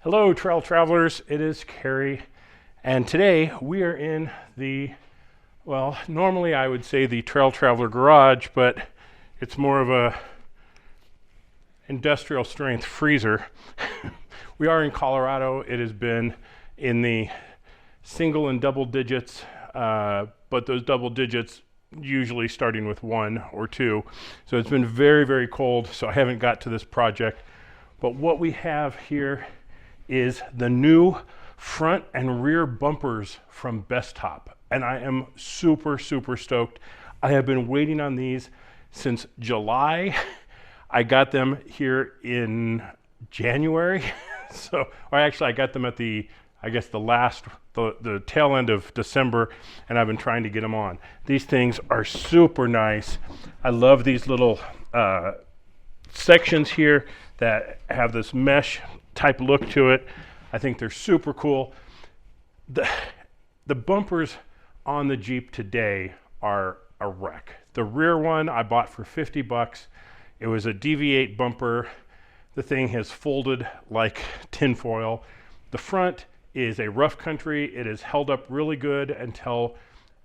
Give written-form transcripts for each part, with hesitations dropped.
Hello, trail travelers. It is Carrie, and today we are in the, well, normally I would say the Trail Traveler garage, but it's more of a industrial strength freezer. We are in Colorado. It has been in the single and double digits, but those double digits usually starting with 1 or 2. So it's been very, very cold, so I haven't got to this project. But what we have here is the new front and rear bumpers from Bestop. And I am super, super stoked. I have been waiting on these since July. I got them here in January. Or actually I got them at the tail end of December, and I've been trying to get them on. These things are super nice. I love these little sections here that have this mesh type look to it. I think they're super cool. The bumpers on the Jeep today are a wreck. The rear one I bought for 50 bucks. It was a DV8 bumper. The thing has folded like tinfoil. The front is a rough country. It has held up really good until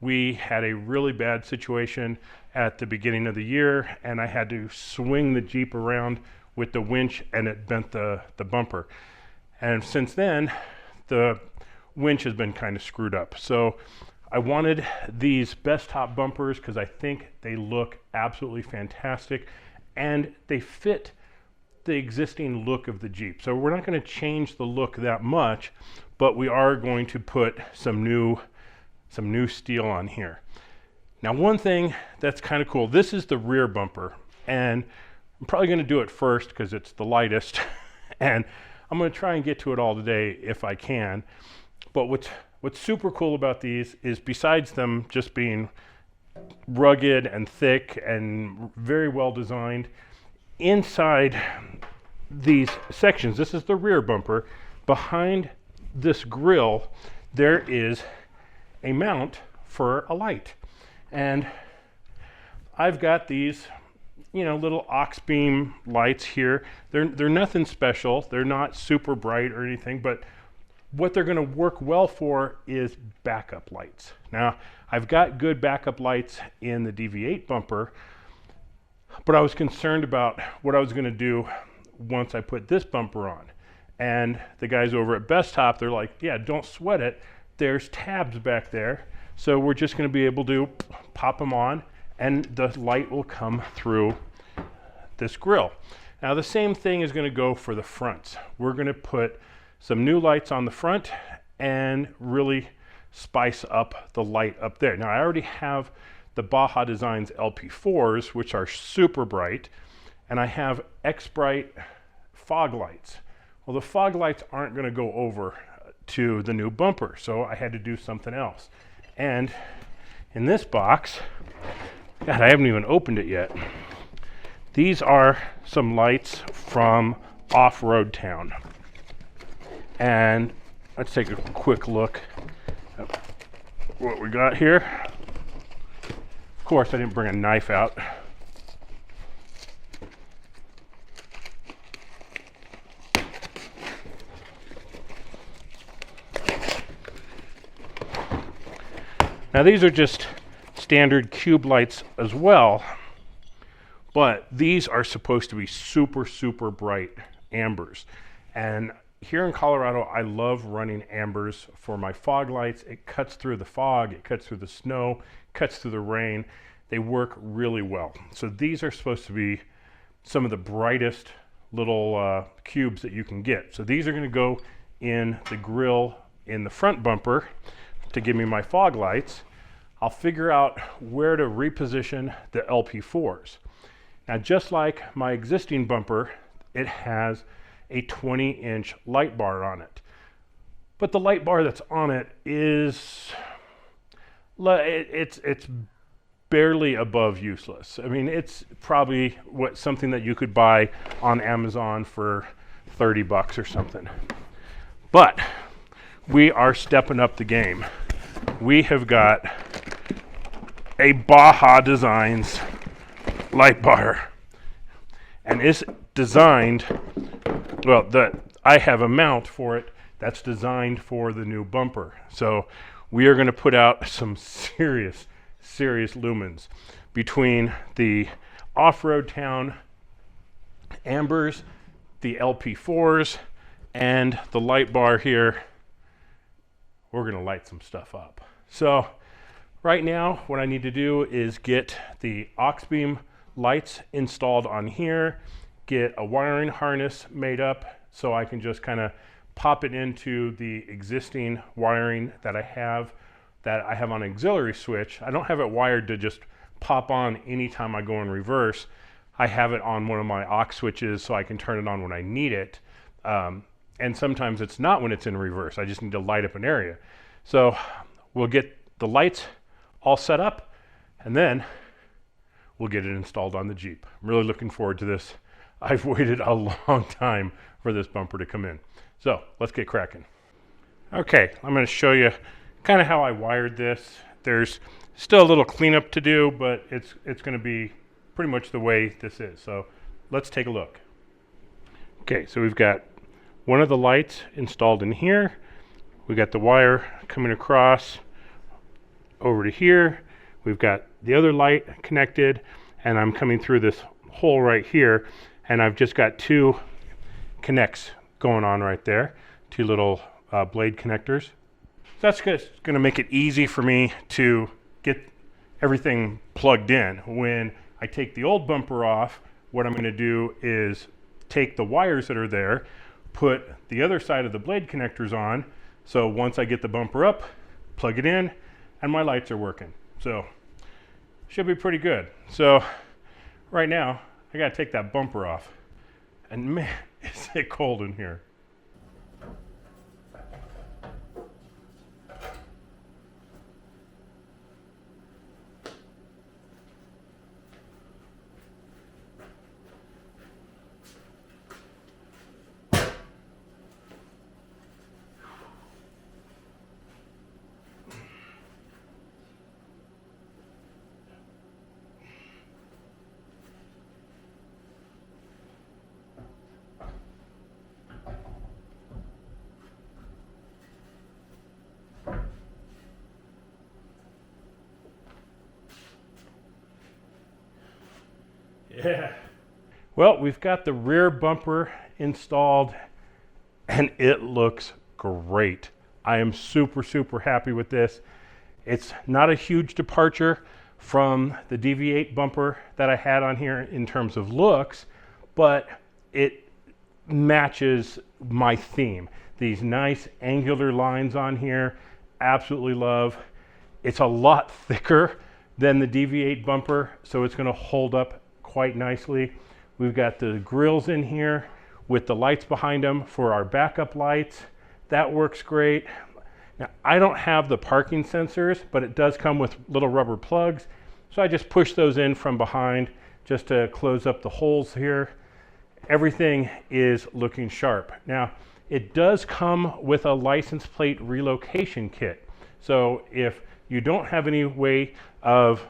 we had a really bad situation at the beginning of the year, and I had to swing the Jeep around with the winch, and it bent the bumper. And since then, the winch has been kind of screwed up. So I wanted these Bestop bumpers because I think they look absolutely fantastic, and they fit the existing look of the Jeep. So we're not going to change the look that much, but we are going to put some new steel on here. Now, one thing that's kind of cool, this is the rear bumper, and I'm probably going to do it first because it's the lightest, and I'm going to try and get to it all today if I can. But what's super cool about these is, besides them just being rugged and thick and very well designed, inside these sections, this is the rear bumper, behind this grill there is a mount for a light. And I've got these little ox beam lights here. They're nothing special. They're not super bright or anything, but what they're going to work well for is backup lights. Now, I've got good backup lights in the DV8 bumper, but I was concerned about what I was going to do once I put this bumper on. And the guys over at Bestop, they're like, yeah, don't sweat it. There's tabs back there. So we're just going to be able to pop them on, and the light will come through this grill. Now, the same thing is going to go for the fronts. We're going to put some new lights on the front and really spice up the light up there. Now, I already have the Baja Designs LP4s, which are super bright, and I have X-Bright fog lights. Well, the fog lights aren't going to go over to the new bumper, so I had to do something else. And in this box, God, I haven't even opened it yet. These are some lights from Off-Road Town. And let's take a quick look at what we got here. Of course, I didn't bring a knife out. Now, these are just standard cube lights as well, but these are supposed to be super, super bright ambers. And here in Colorado, I love running ambers for my fog lights. It cuts through the fog, it cuts through the snow, cuts through the rain. They work really well. So these are supposed to be some of the brightest little cubes that you can get. So these are going to go in the grill in the front bumper to give me my fog lights. I'll figure out where to reposition the LP4s. Now, just like my existing bumper, it has a 20-inch light bar on it. But the light bar that's on it is, it's barely above useless. I mean, it's probably something that you could buy on Amazon for 30 bucks or something. But we are stepping up the game. We have got a Baja Designs light bar, and it's designed, well, I have a mount for it that's designed for the new bumper. So we are going to put out some serious lumens between the off-road town ambers, the LP4s, and the light bar here. We're going to light some stuff up. So right now what I need to do is get the aux beam lights installed on here, get a wiring harness made up so I can just kind of pop it into the existing wiring that I have on auxiliary switch. I don't have it wired to just pop on anytime I go in reverse. I have it on one of my aux switches so I can turn it on when I need it. And sometimes it's not when it's in reverse. I just need to light up an area. So we'll get the lights all set up and then we'll get it installed on the Jeep. I'm really looking forward to this. I've waited a long time for this bumper to come in. So let's get cracking. Okay, I'm going to show you kind of how I wired this. There's still a little cleanup to do, but it's going to be pretty much the way this is. So let's take a look. Okay, so we've got one of the lights installed in here. We got the wire coming across over to here. We've got the other light connected, and I'm coming through this hole right here, and I've just got two connects going on right there, two little blade connectors. That's going to make it easy for me to get everything plugged in. When I take the old bumper off, what I'm going to do is take the wires that are there, put the other side of the blade connectors on, so once I get the bumper up, plug it in, and my lights are working. So should be pretty good. So right now I got to take that bumper off, and man, is it cold in here. Yeah. Well, we've got the rear bumper installed and it looks great. I am super happy with this. It's not a huge departure from the DV8 bumper that I had on here in terms of looks, but it matches my theme. These nice angular lines on here, absolutely love. It's a lot thicker than the DV8 bumper, so it's going to hold up quite nicely. We've got the grills in here with the lights behind them for our backup lights. That works great. Now, I don't have the parking sensors, but it does come with little rubber plugs. So I just push those in from behind just to close up the holes here. Everything is looking sharp. Now, it does come with a license plate relocation kit. So if you don't have any way of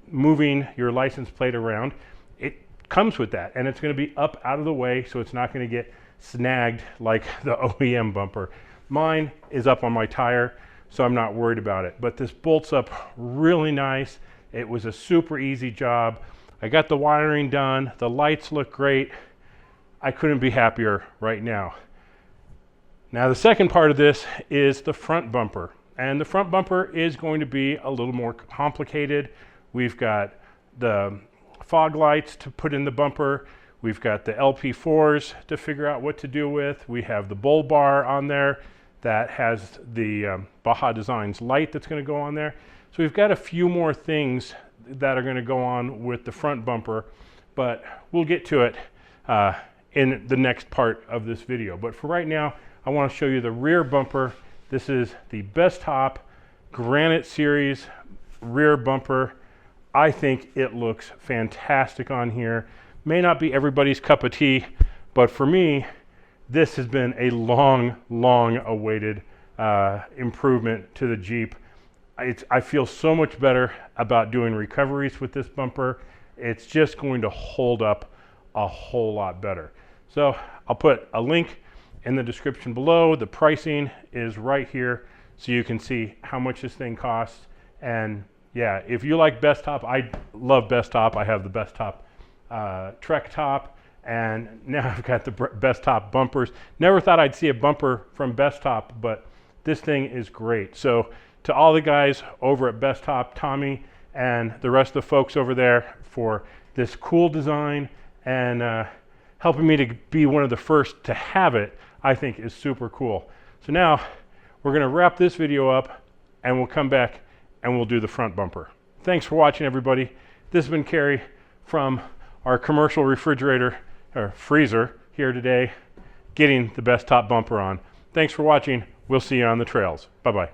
moving your license plate around, it comes with that, and it's going to be up out of the way, so it's not going to get snagged like the OEM bumper. Mine is up on my tire, so I'm not worried about it, but this bolts up really nice. It was a super easy job. I got the wiring done. The lights look great. I couldn't be happier right now. Now the second part of this is the front bumper, and the front bumper is going to be a little more complicated. We've got the fog lights to put in the bumper. We've got the LP4s to figure out what to do with. We have the bull bar on there that has the Baja Designs light that's going to go on there. So we've got a few more things that are going to go on with the front bumper, but we'll get to it in the next part of this video. But for right now, I want to show you the rear bumper. This is the Bestop Granite Series rear bumper. I think it looks fantastic on here. May not be everybody's cup of tea, but for me, this has been a long awaited improvement to the Jeep. I feel so much better about doing recoveries with this bumper. It's just going to hold up a whole lot better. So I'll put a link in the description below. The pricing is right here, so you can see how much this thing costs. And yeah, if you like Bestop, I love Bestop. I have the Bestop Trek top, and now I've got the Bestop bumpers. Never thought I'd see a bumper from Bestop, but this thing is great. So to all the guys over at Bestop, Tommy and the rest of the folks over there for this cool design and helping me to be one of the first to have it, I think is super cool. So now we're going to wrap this video up and we'll come back and we'll do the front bumper. Thanks for watching, everybody. This has been Kerry from our commercial refrigerator or freezer here today, getting the Bestop bumper on. Thanks for watching. We'll see you on the trails. Bye-bye.